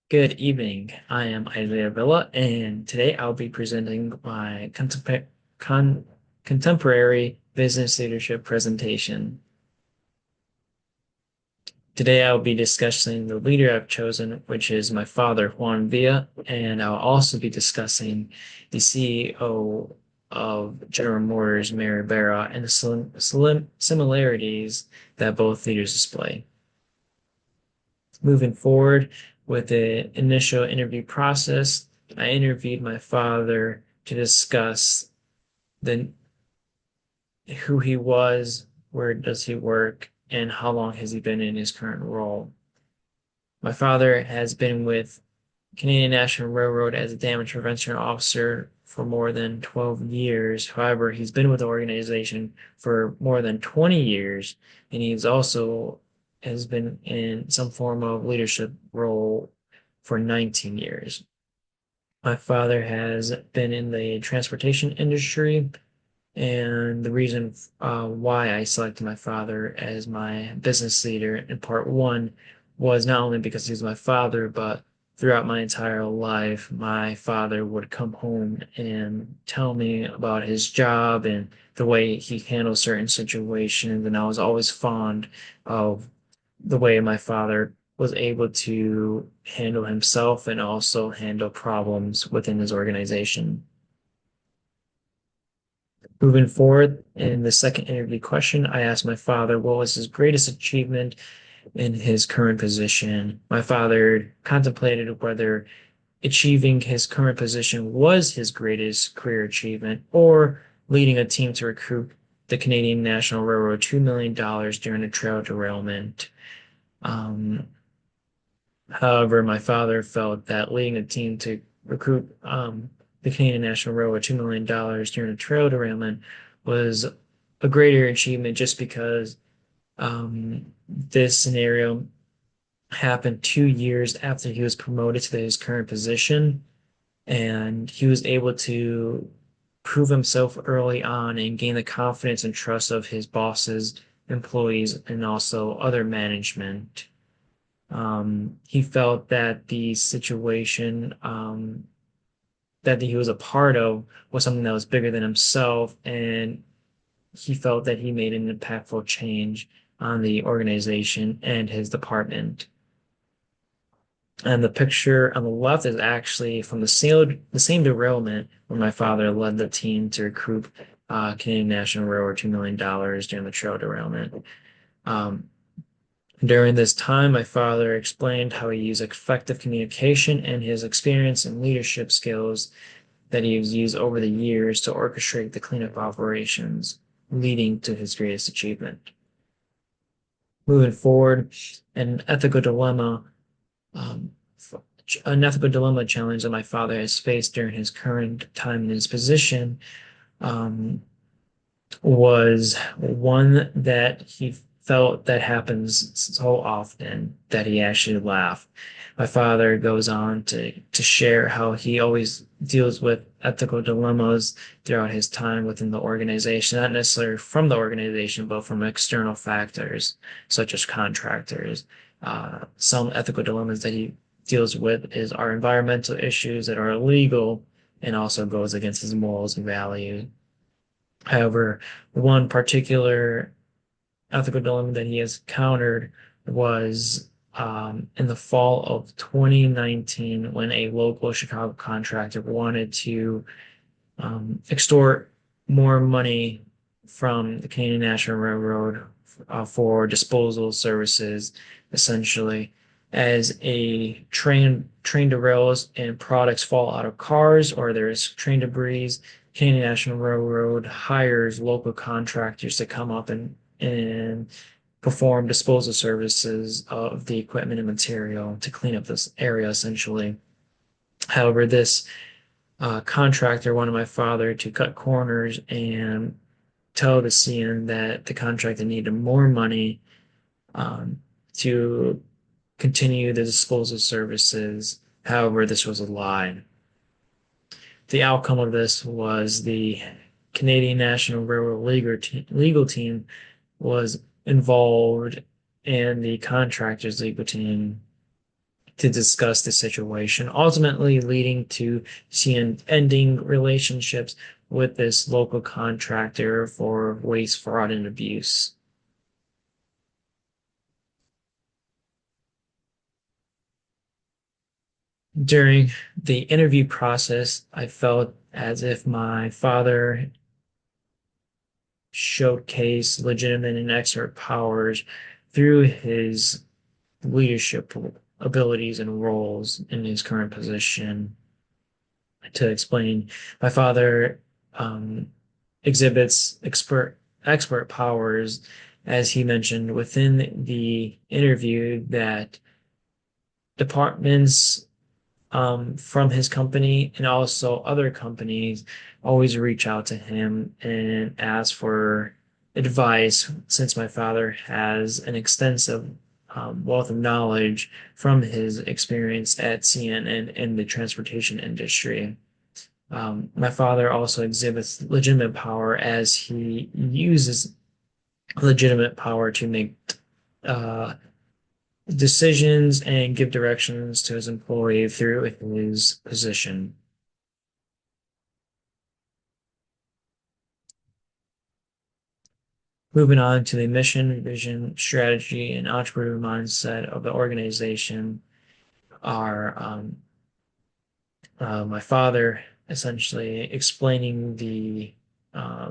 Good evening. I am Isaiah Villa, and today I'll be presenting my contemporary business leadership presentation. Today I'll be discussing the leader I've chosen, which is my father, Juan Villa, and I'll also be discussing the CEO of General Motors, Mary Barra, and the similarities that both leaders display. Moving forward with the initial interview process, I interviewed my father to discuss the who he was, where does he work, and how long has he been in his current role. My father has been with Canadian National Railroad as a damage prevention officer for more than 12 years. However, he's been with the organization for more than 20 years, and he's also has been in some form of leadership role for 19 years. My father has been in the transportation industry, and the reason why I selected my father as my business leader in part one was not only because he's my father, but throughout my entire life, my father would come home and tell me about his job and the way he handles certain situations. And I was always fond of the way my father was able to handle himself and also handle problems within his organization. Moving forward, in the second interview question, I asked my father what was his greatest achievement in his current position. My father contemplated whether achieving his current position was his greatest career achievement or leading a team to recruit the Canadian National Railroad $2 million during a trail derailment. Um, However, my father felt that leading a team to recruit the Canadian National Railroad $2 million during a trail derailment was a greater achievement just because this scenario happened 2 years after he was promoted to his current position, and he was able to prove himself early on and gain the confidence and trust of his bosses, employees, and also other management. He felt that the situation that he was a part of was something that was bigger than himself, and he felt that he made an impactful change on the organization and his department. And the picture on the left is actually from the same derailment where my father led the team to recruit Canadian National Railroad $2 million during the trail derailment. Um, During this time, my father explained how he used effective communication and his experience and leadership skills that he has used over the years to orchestrate the cleanup operations, leading to his greatest achievement. Moving forward, an ethical dilemma, um, an ethical dilemma challenge that my father has faced during his current time in his position um, was one that he felt that happens so often that he actually laughed. My father goes on to share how he always deals with ethical dilemmas throughout his time within the organization, not necessarily from the organization, but from external factors such as contractors. Some ethical dilemmas that he deals with is our environmental issues that are illegal and also goes against his morals and values. However, one particular ethical dilemma that he has countered was in the fall of 2019 when a local Chicago contractor wanted to extort more money from the Canadian National Railroad for disposal services, essentially. As a train derails and products fall out of cars or there's train debris, Canadian National Railroad hires local contractors to come up and perform disposal services of the equipment and material to clean up this area essentially. However, this contractor wanted my father to cut corners and tell the CN that the contractor needed more money to continue the disposal services. However, this was a lie. The outcome of this was the Canadian National Railroad legal team was involved, and the contractor's legal team to discuss the situation, ultimately leading to CN ending relationships with this local contractor for waste, fraud, and abuse. During the interview process, I felt as if my father showcased legitimate and expert powers through his leadership abilities and roles in his current position. To explain, my father um, exhibits expert powers, as he mentioned within the interview, that departments from his company and also other companies always reach out to him and ask for advice, since my father has an extensive wealth of knowledge from his experience at CNN in the transportation industry. My father also exhibits legitimate power, as he uses legitimate power to make uh, decisions and give directions to his employee through his position. Moving on to the mission, vision, strategy, and entrepreneurial mindset of the organization are my father essentially explaining the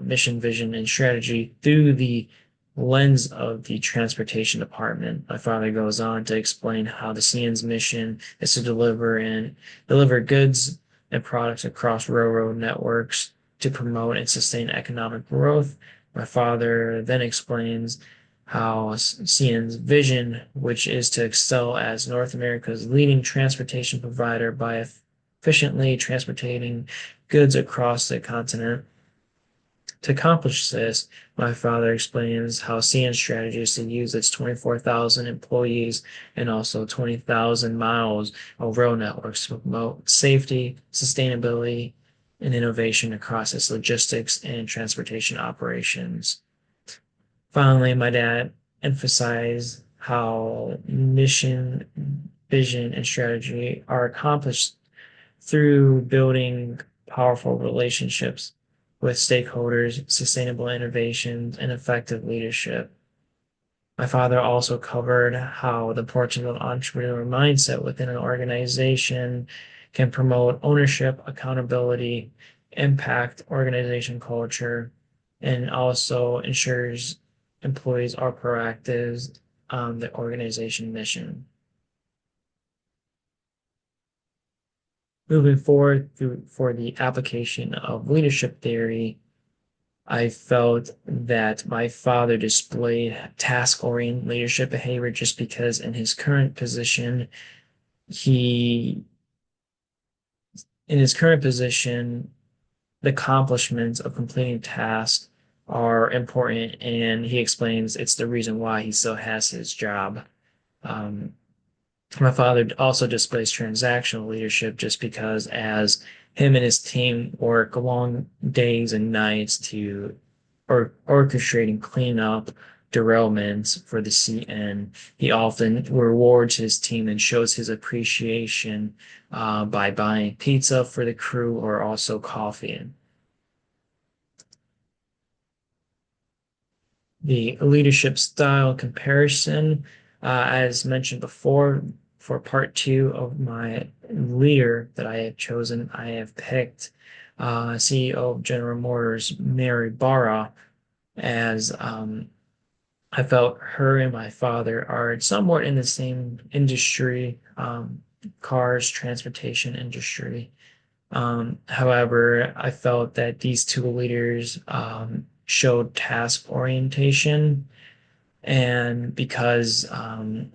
mission, vision, and strategy through the lens of the transportation department. My father goes on to explain how the CN's mission is to deliver goods and products across railroad networks to promote and sustain economic growth. My father then explains how CN's vision, which is to excel as North America's leading transportation provider by efficiently transporting goods across the continent. To accomplish this, my father explains how CN's strategy is to use its 24,000 employees and also 20,000 miles of rail networks to promote safety, sustainability, and innovation across its logistics and transportation operations. Finally, my dad emphasized how mission, vision, and strategy are accomplished through building powerful relationships with stakeholders, sustainable innovations, and effective leadership. My father also covered how the importance of entrepreneurial mindset within an organization can promote ownership, accountability, impact organization culture, and also ensures employees are proactive on the organization mission. Moving forward for the application of leadership theory, I felt that my father displayed task-oriented leadership behavior just because in his current position, he, in his current position, the accomplishments of completing tasks are important, and he explains it's the reason why he still has his job. Um, My father also displays transactional leadership just because as him and his team work long days and nights to orchestrating cleanup derailments for the CN, he often rewards his team and shows his appreciation by buying pizza for the crew or also coffee. The leadership style comparison, as mentioned before, for part two of my leader that I have chosen, I have picked CEO of General Motors, Mary Barra, as I felt her and my father are somewhat in the same industry, cars, transportation industry. However, I felt that these two leaders showed task orientation. And because,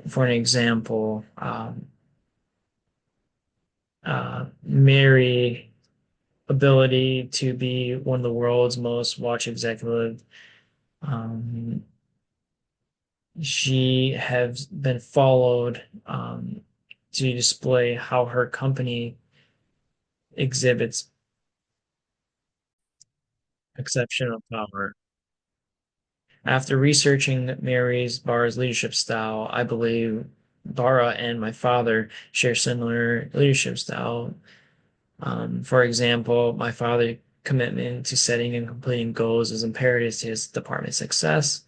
for an example, Mary ability to be one of the world's most watched executive, um, she has been followed to display how her company exhibits exceptional power. After researching Mary's Barr's leadership style, I believe Bara and my father share similar leadership style. For example, my father's commitment to setting and completing goals is imperative to his department's success.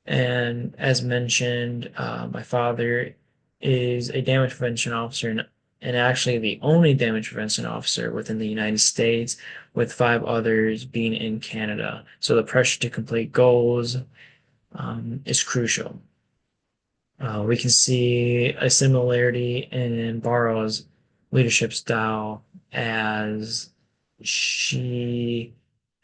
And as mentioned, my father is a damage prevention officer and actually the only damage prevention officer within the United States, with 5 others being in Canada. So the pressure to complete goals is crucial. We can see a similarity in Barrow's leadership style as she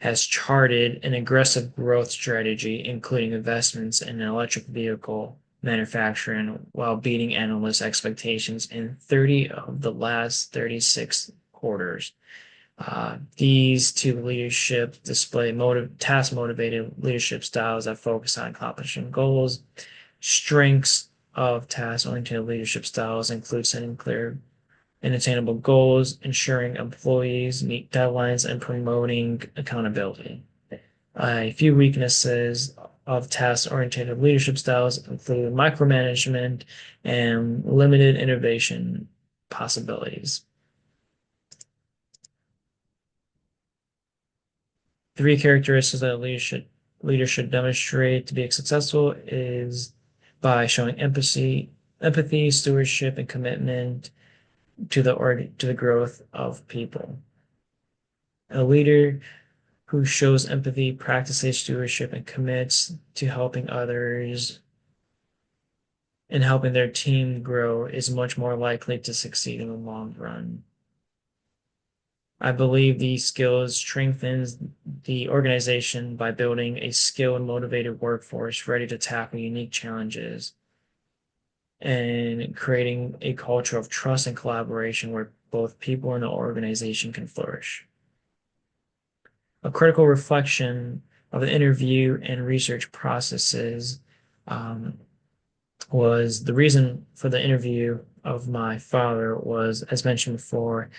has charted an aggressive growth strategy, including investments in electric vehicle manufacturing, while beating analyst expectations in 30 of the last 36 quarters. These two leadership display task motivated leadership styles that focus on accomplishing goals. Strengths of task-oriented leadership styles include setting clear and attainable goals, ensuring employees meet deadlines, and promoting accountability. A few weaknesses of task-oriented leadership styles include micromanagement and limited innovation possibilities. 3 characteristics that leaders should demonstrate to be successful is by showing empathy, stewardship, and commitment to the growth of people. A leader who shows empathy, practices stewardship, and commits to helping others and helping their team grow is much more likely to succeed in the long run. I believe these skills strengthens the organization by building a skilled, motivated workforce ready to tackle unique challenges and creating a culture of trust and collaboration where both people and the organization can flourish. A critical reflection of the interview and research processes was the reason for the interview of my father was, as mentioned before,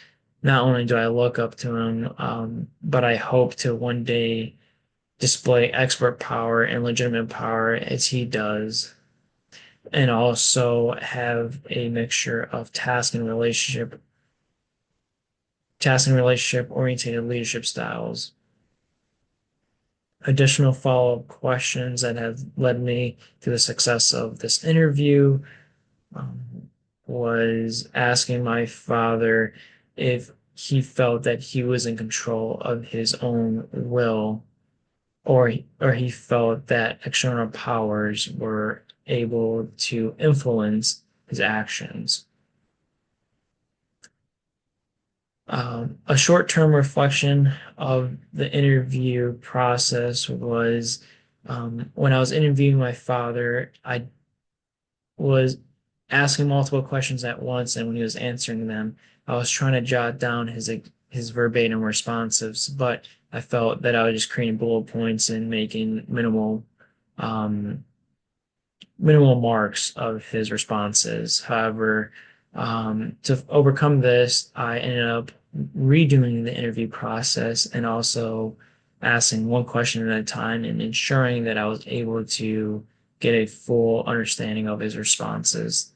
not only do I look up to him, but I hope to one day display expert power and legitimate power as he does, and also have a mixture of task and relationship oriented leadership styles. Additional follow-up questions that have led me to the success of this interview was asking my father if he felt that he was in control of his own will, or he felt that external powers were able to influence his actions. A short-term reflection of the interview process was when I was interviewing my father, I was asking multiple questions at once, and when he was answering them, I was trying to jot down his verbatim responses, but I felt that I was just creating bullet points and making um, minimal marks of his responses. However, to overcome this, I ended up redoing the interview process and also asking one question at a time and ensuring that I was able to get a full understanding of his responses.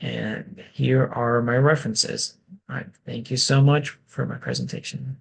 And here are my references. All right, thank you so much for my presentation.